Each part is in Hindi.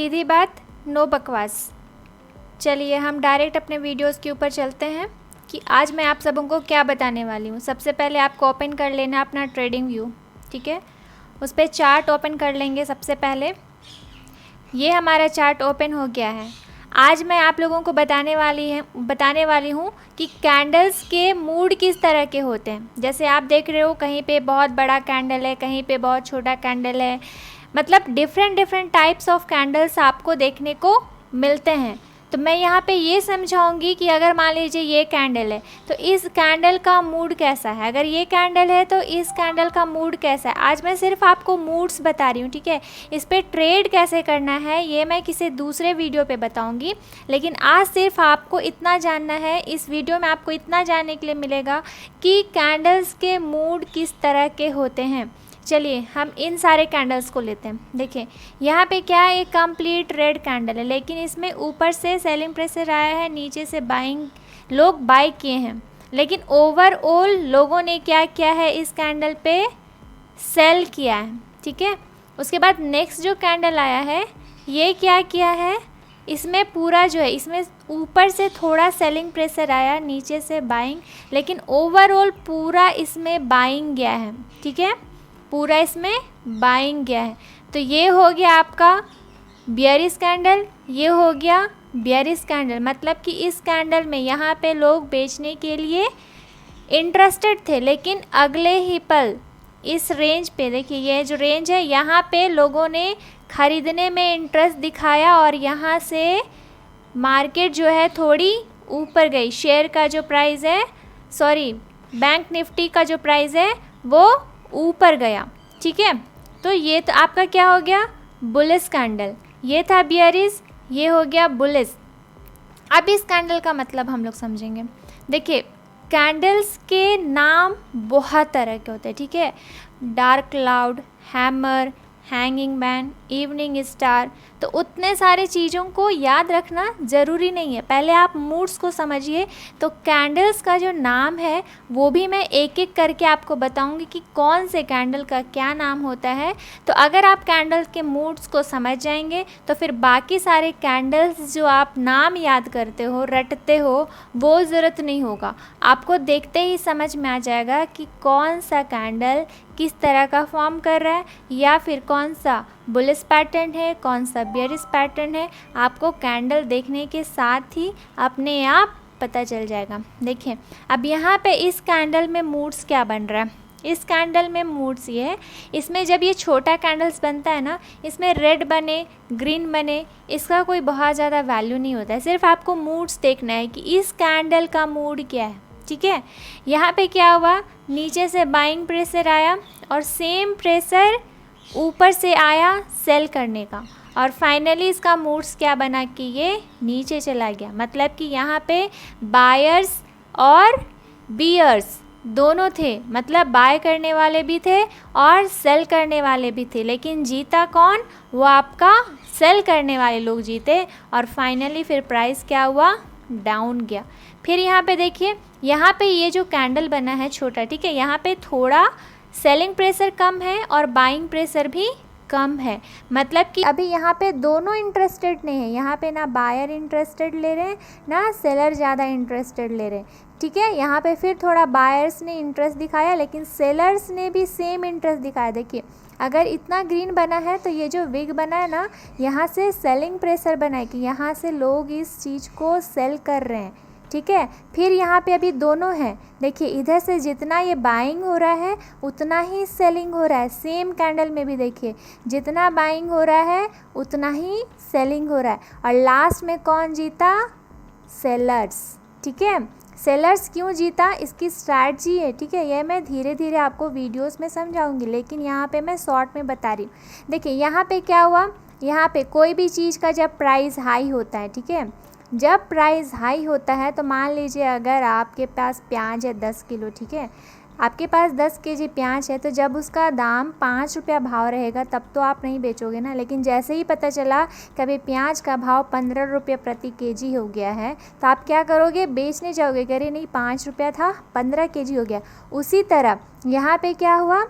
सीधी बात, नो बकवास। चलिए हम डायरेक्ट अपने वीडियोस के ऊपर चलते हैं कि आज मैं आप सबों को क्या बताने वाली हूँ। सबसे पहले आपको ओपन कर लेना अपना ट्रेडिंग व्यू, ठीक है। उस पर चार्ट ओपन कर लेंगे। सबसे पहले ये हमारा चार्ट ओपन हो गया है। आज मैं आप लोगों को बताने वाली हूँ कि कैंडल्स के मूड किस तरह के होते हैं। जैसे आप देख रहे हो, कहीं पे बहुत बड़ा कैंडल है, कहीं पे बहुत छोटा कैंडल है, मतलब डिफरेंट टाइप्स ऑफ कैंडल्स आपको देखने को मिलते हैं। तो मैं यहाँ पे ये समझाऊंगी कि अगर मान लीजिए ये कैंडल है तो इस कैंडल का मूड कैसा है, अगर ये कैंडल है तो इस कैंडल का मूड कैसा है। आज मैं सिर्फ आपको मूड्स बता रही हूँ, ठीक है। इस पर ट्रेड कैसे करना है ये मैं किसी दूसरे वीडियो पे बताऊँगी, लेकिन आज सिर्फ आपको इतना जानना है, इस वीडियो में आपको इतना जानने के लिए मिलेगा कि कैंडल्स के मूड किस तरह के होते हैं। चलिए हम इन सारे कैंडल्स को लेते हैं। देखिए यहाँ पे क्या है, एक कंप्लीट रेड कैंडल है, लेकिन इसमें ऊपर से सेलिंग प्रेशर आया है, नीचे से बाइंग, लोग बाई किए हैं, लेकिन ओवरऑल लोगों ने क्या किया है, इस कैंडल पे सेल किया है, ठीक है। उसके बाद नेक्स्ट जो कैंडल आया है ये क्या किया है, इसमें पूरा जो है, इसमें ऊपर से थोड़ा सेलिंग प्रेशर आया, नीचे से बाइंग, लेकिन ओवरऑल पूरा इसमें बाइंग गया है, ठीक है, पूरा इसमें बाइंग गया है। तो ये हो गया आपका बियरिश कैंडल, ये हो गया बियरिश कैंडल, मतलब कि इस कैंडल में यहाँ पे लोग बेचने के लिए इंटरेस्टेड थे, लेकिन अगले ही पल इस रेंज पे, देखिए ये जो रेंज है यहाँ पे लोगों ने ख़रीदने में इंटरेस्ट दिखाया और यहाँ से मार्केट जो है थोड़ी ऊपर गई। शेयर का जो प्राइस है, सॉरी बैंक निफ्टी का जो प्राइस है वो ऊपर गया, ठीक है। तो ये तो आपका क्या हो गया, बुलिश कैंडल। ये था बियरिश, ये हो गया बुलिश। अब इस कैंडल का मतलब हम लोग समझेंगे। देखिए कैंडल्स के नाम बहुत तरह के होते हैं, ठीक है। Dark cloud, hammer, hanging man, evening star, तो उतने सारे चीज़ों को याद रखना ज़रूरी नहीं है। पहले आप मूड्स को समझिए। तो कैंडल्स का जो नाम है वो भी मैं एक एक करके आपको बताऊंगी कि कौन से कैंडल का क्या नाम होता है। तो अगर आप कैंडल्स के मूड्स को समझ जाएंगे तो फिर बाकी सारे कैंडल्स जो आप नाम याद करते हो, रटते हो, वो ज़रूरत नहीं होगा। आपको देखते ही समझ में आ जाएगा कि कौन सा कैंडल किस तरह का फॉर्म कर रहा है, या फिर कौन सा बुलिश पैटर्न है, कौन सा बियरिश पैटर्न है। आपको कैंडल देखने के साथ ही अपने आप पता चल जाएगा। देखिए अब यहाँ पे इस कैंडल में मूड्स क्या बन रहा है। इस कैंडल में मूड्स ये है, इसमें जब ये छोटा कैंडल्स बनता है ना, इसमें रेड बने, ग्रीन बने, इसका कोई बहुत ज़्यादा वैल्यू नहीं होता है। सिर्फ आपको मूड्स देखना है कि इस कैंडल का मूड क्या है, ठीक है। यहाँ पे क्या हुआ, नीचे से बाइंग प्रेशर आया और सेम प्रेशर ऊपर से आया सेल करने का, और फाइनली इसका मूड्स क्या बना कि ये नीचे चला गया। मतलब कि यहाँ पे बायर्स और बियर्स दोनों थे, मतलब बाय करने वाले भी थे और सेल करने वाले भी थे, लेकिन जीता कौन, वो आपका सेल करने वाले लोग जीते। और फाइनली फिर प्राइस क्या हुआ, डाउन गया। फिर यहाँ पे देखिए, यहाँ पे ये जो कैंडल बना है छोटा, ठीक है, यहाँ पे थोड़ा सेलिंग प्रेशर कम है और बाइंग प्रेशर भी कम है। मतलब कि अभी यहाँ पे दोनों इंटरेस्टेड नहीं है, यहाँ पे ना बायर इंटरेस्टेड ले रहे हैं ना सेलर ज़्यादा इंटरेस्टेड ले रहे हैं, ठीक है। यहाँ पे फिर थोड़ा बायर्स ने इंटरेस्ट दिखाया, लेकिन सेलर्स ने भी सेम इंटरेस्ट दिखाया। देखिए अगर इतना ग्रीन बना है तो ये जो विग बना है ना, यहाँ से सेलिंग प्रेशर बना है कि यहाँ से लोग इस चीज़ को सेल कर रहे हैं, ठीक है। फिर यहाँ पे अभी दोनों हैं, देखिए इधर से जितना ये बाइंग हो रहा है उतना ही सेलिंग हो रहा है। सेम कैंडल में भी देखिए जितना बाइंग हो रहा है उतना ही सेलिंग हो रहा है। और लास्ट में कौन जीता, सेलर्स, ठीक है। सेलर्स क्यों जीता, इसकी स्ट्रैटेजी है, ठीक है। यह मैं धीरे धीरे आपको वीडियोस में समझाऊंगी, लेकिन यहाँ पे मैं शॉर्ट में बता रही हूँ। देखिए यहाँ पे क्या हुआ, यहाँ पे कोई भी चीज़ का जब प्राइस हाई होता है, ठीक है, जब प्राइस हाई होता है तो मान लीजिए अगर आपके पास प्याज है 10 किलो, ठीक है, आपके पास 10 केजी प्याज है, तो जब उसका दाम 5 रुपया भाव रहेगा तब तो आप नहीं बेचोगे ना। लेकिन जैसे ही पता चला कि अभी प्याज का भाव 15 रुपये प्रति केजी हो गया है तो आप क्या करोगे, बेचने जाओगे, कह रहे नहीं 5 रुपया था 15 केजी हो गया। उसी तरह यहाँ पे क्या हुआ,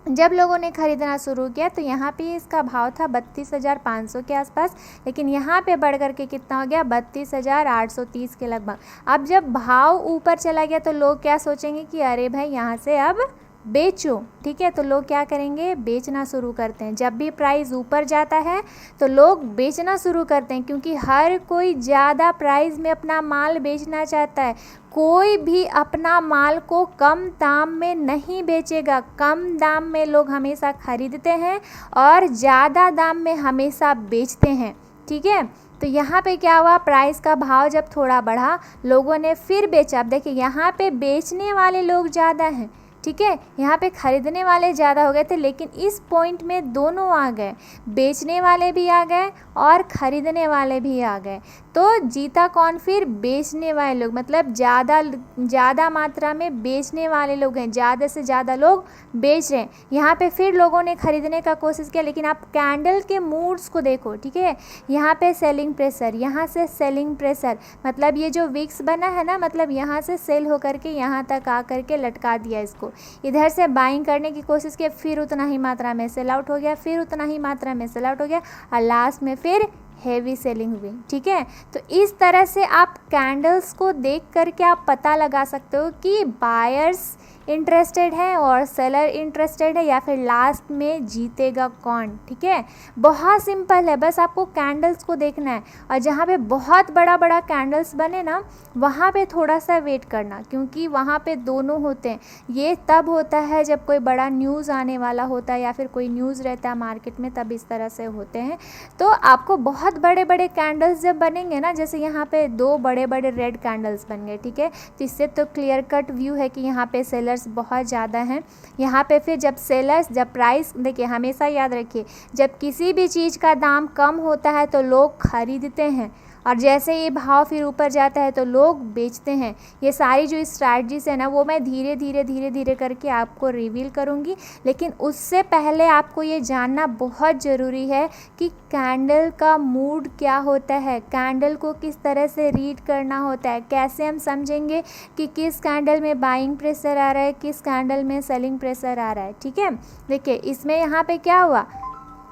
जब लोगों ने ख़रीदना शुरू किया तो यहाँ पे इसका भाव था 32,500 के आसपास, लेकिन यहाँ पे बढ़ कर के कितना हो गया 32,830 के लगभग। अब जब भाव ऊपर चला गया तो लोग क्या सोचेंगे कि अरे भाई यहाँ से अब बेचो, ठीक है। तो लोग क्या करेंगे, बेचना शुरू करते हैं। जब भी प्राइस ऊपर जाता है तो लोग बेचना शुरू करते हैं, क्योंकि हर कोई ज़्यादा प्राइस में अपना माल बेचना चाहता है। कोई भी अपना माल को कम दाम में नहीं बेचेगा। कम दाम में लोग हमेशा ख़रीदते हैं और ज़्यादा दाम में हमेशा बेचते हैं, ठीक है। तो यहाँ पे क्या हुआ, प्राइस का भाव जब थोड़ा बढ़ा, लोगों ने फिर बेचा। अब देखिए यहाँ पे बेचने वाले लोग ज़्यादा हैं, ठीक है, यहाँ पे ख़रीदने वाले ज़्यादा हो गए थे, लेकिन इस पॉइंट में दोनों आ गए, बेचने वाले भी आ गए और ख़रीदने वाले भी आ गए। तो जीता कौन फिर, बेचने वाले लोग, मतलब ज़्यादा मात्रा में बेचने वाले लोग हैं, ज़्यादा से ज़्यादा लोग बेच रहे हैं। यहाँ पे फिर लोगों ने ख़रीदने का कोशिश किया, लेकिन आप कैंडल के मूड्स को देखो, ठीक है। यहाँ पे सेलिंग प्रेशर, यहाँ से सेलिंग प्रेशर, मतलब ये जो विक्स बना है ना, मतलब यहाँ से सेल होकर के यहाँ तक आ कर के लटका दिया इसको। इधर से बाइंग करने की कोशिश की, फिर उतना ही मात्रा में सेल आउट हो गया, फिर उतना ही मात्रा में सेल आउट हो गया और लास्ट में फिर हेवी सेलिंग हुई, ठीक है। तो इस तरह से आप कैंडल्स को देख करके आप पता लगा सकते हो कि बायर्स इंटरेस्टेड है और सेलर इंटरेस्टेड है, या फिर लास्ट में जीतेगा कौन, ठीक है। बहुत सिंपल है, बस आपको कैंडल्स को देखना है। और जहाँ पे बहुत बड़ा बड़ा कैंडल्स बने ना, वहाँ पे थोड़ा सा वेट करना, क्योंकि वहाँ पे दोनों होते हैं। ये तब होता है जब कोई बड़ा न्यूज़ आने वाला होता है या फिर कोई न्यूज़ रहता है मार्केट में, तब इस तरह से होते हैं। तो आपको बहुत बड़े बड़े कैंडल्स जब बनेंगे ना, जैसे यहाँ पे 2 बड़े बड़े रेड कैंडल्स बन गए, ठीक है, तो इससे तो क्लियर कट व्यू है कि यहाँ पे सेलर्स बहुत ज़्यादा हैं। यहाँ पे फिर जब प्राइस, देखिए हमेशा याद रखिए, जब किसी भी चीज़ का दाम कम होता है तो लोग खरीदते हैं, और जैसे ये भाव फिर ऊपर जाता है तो लोग बेचते हैं। ये सारी जो स्ट्रैटेजीज है ना, वो मैं धीरे धीरे करके आपको रिवील करूँगी, लेकिन उससे पहले आपको ये जानना बहुत ज़रूरी है कि कैंडल का मूड क्या होता है, कैंडल को किस तरह से रीड करना होता है, कैसे हम समझेंगे कि किस कैंडल में बाइंग प्रेशर आ रहा है, किस कैंडल में सेलिंग प्रेशर आ रहा है, ठीक है। देखिए इसमें यहाँ पे क्या हुआ,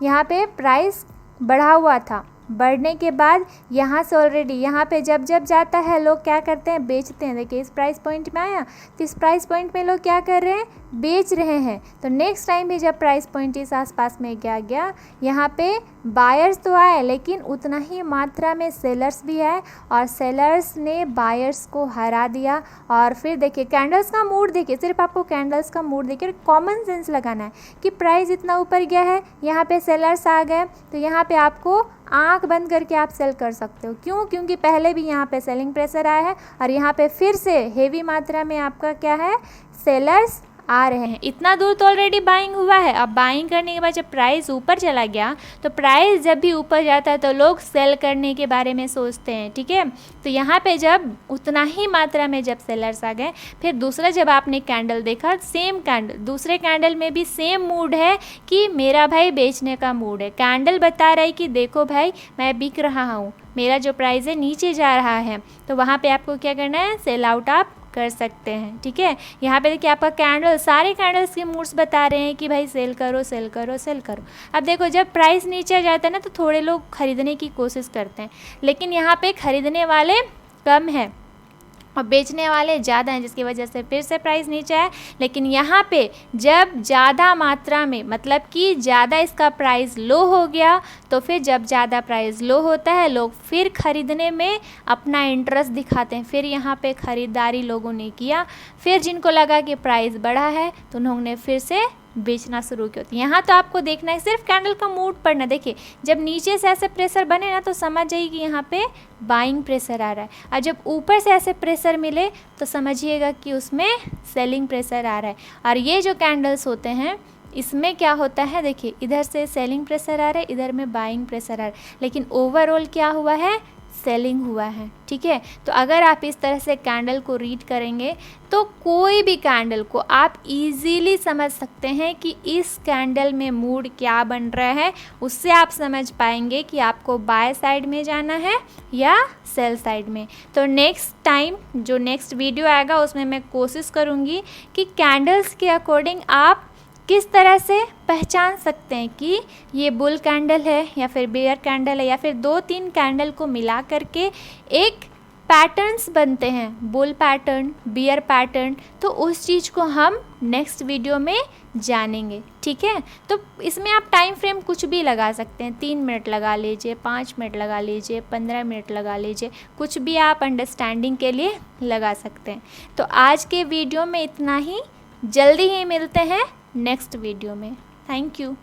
यहाँ पे प्राइस बढ़ा हुआ था, बढ़ने के बाद यहाँ से ऑलरेडी यहाँ पे जब जाता है लोग क्या करते हैं, बेचते हैं। देखिए इस प्राइस पॉइंट में आया तो इस प्राइस पॉइंट में लोग क्या कर रहे हैं, बेच रहे हैं। तो नेक्स्ट टाइम भी जब प्राइस पॉइंट इस आसपास में क्या गया, यहाँ पे बायर्स तो आए, लेकिन उतना ही मात्रा में सेलर्स भी आए और सेलर्स ने बायर्स को हरा दिया। और फिर देखिए कैंडल्स का मूड देखिए, सिर्फ आपको कैंडल्स का मूड देखिए, कॉमन सेंस लगाना है कि प्राइस इतना ऊपर गया है, यहाँ पे सेलर्स आ गए, तो यहाँ पे आपको आंख बंद करके आप सेल कर सकते हो। क्यों, क्योंकि पहले भी यहाँ पे सेलिंग प्रेशर आया है और यहाँ पे फिर से हेवी मात्रा में आपका क्या है, सेलर्स आ रहे हैं। इतना दूर तो ऑलरेडी बाइंग हुआ है। अब बाइंग करने के बाद जब प्राइस ऊपर चला गया, तो प्राइस जब भी ऊपर जाता है तो लोग सेल करने के बारे में सोचते हैं, ठीक है। तो यहाँ पे जब उतना ही मात्रा में जब सेलर्स आ गए, फिर दूसरा जब आपने कैंडल देखा, सेम कैंडल, दूसरे कैंडल में भी सेम मूड है कि मेरा भाई बेचने का मूड है। कैंडल बता रहा है कि देखो भाई मैं बिक रहा हूँ, मेरा जो प्राइस है नीचे जा रहा है। तो वहाँ पे आपको क्या करना है, सेल आउट आप कर सकते हैं, ठीक है। यहाँ पे देखिए आपका कैंडल, सारे कैंडल्स के मूड्स बता रहे हैं कि भाई सेल करो सेल करो सेल करो। अब देखो जब प्राइस नीचे जाता है ना, तो थोड़े लोग खरीदने की कोशिश करते हैं, लेकिन यहाँ पे खरीदने वाले कम हैं और बेचने वाले ज़्यादा हैं, जिसकी वजह से फिर से प्राइस नीचे है। लेकिन यहाँ पे जब ज़्यादा मात्रा में, मतलब कि ज़्यादा इसका प्राइस लो हो गया, तो फिर जब ज़्यादा प्राइस लो होता है, लोग फिर ख़रीदने में अपना इंटरेस्ट दिखाते हैं। फिर यहाँ पे ख़रीदारी लोगों ने किया, फिर जिनको लगा कि प्राइस बढ़ा है तो उन्होंने फिर से बेचना शुरू किया। यहाँ तो आपको देखना है सिर्फ कैंडल का मूड पड़ना। देखिए जब नीचे से ऐसे प्रेशर बने ना, तो समझ जाइए कि यहाँ पे बाइंग प्रेशर आ रहा है, और जब ऊपर से ऐसे प्रेशर मिले तो समझिएगा कि उसमें सेलिंग प्रेशर आ रहा है। और ये जो कैंडल्स होते हैं, इसमें क्या होता है, देखिए इधर से सेलिंग प्रेशर आ रहा है, इधर में बाइंग प्रेशर आ रहा है, लेकिन ओवरऑल क्या हुआ है, सेलिंग हुआ है, ठीक है। तो अगर आप इस तरह से कैंडल को रीड करेंगे तो कोई भी कैंडल को आप इजीली समझ सकते हैं कि इस कैंडल में मूड क्या बन रहा है। उससे आप समझ पाएंगे कि आपको बाय साइड में जाना है या सेल साइड में। तो नेक्स्ट टाइम जो नेक्स्ट वीडियो आएगा उसमें मैं कोशिश करूँगी कि कैंडल्स के अकॉर्डिंग आप किस तरह से पहचान सकते हैं कि ये बुल कैंडल है या फिर बियर कैंडल है, या फिर 2-3 कैंडल को मिला करके एक पैटर्न्स बनते हैं, बुल पैटर्न, बियर पैटर्न। तो उस चीज़ को हम नेक्स्ट वीडियो में जानेंगे, ठीक है। तो इसमें आप टाइम फ्रेम कुछ भी लगा सकते हैं, 3 मिनट लगा लीजिए, 5 मिनट लगा लीजिए, 15 मिनट लगा लीजिए, कुछ भी आप अंडरस्टैंडिंग के लिए लगा सकते हैं। तो आज के वीडियो में इतना ही, जल्दी ही मिलते हैं नेक्स्ट वीडियो में। Thank you.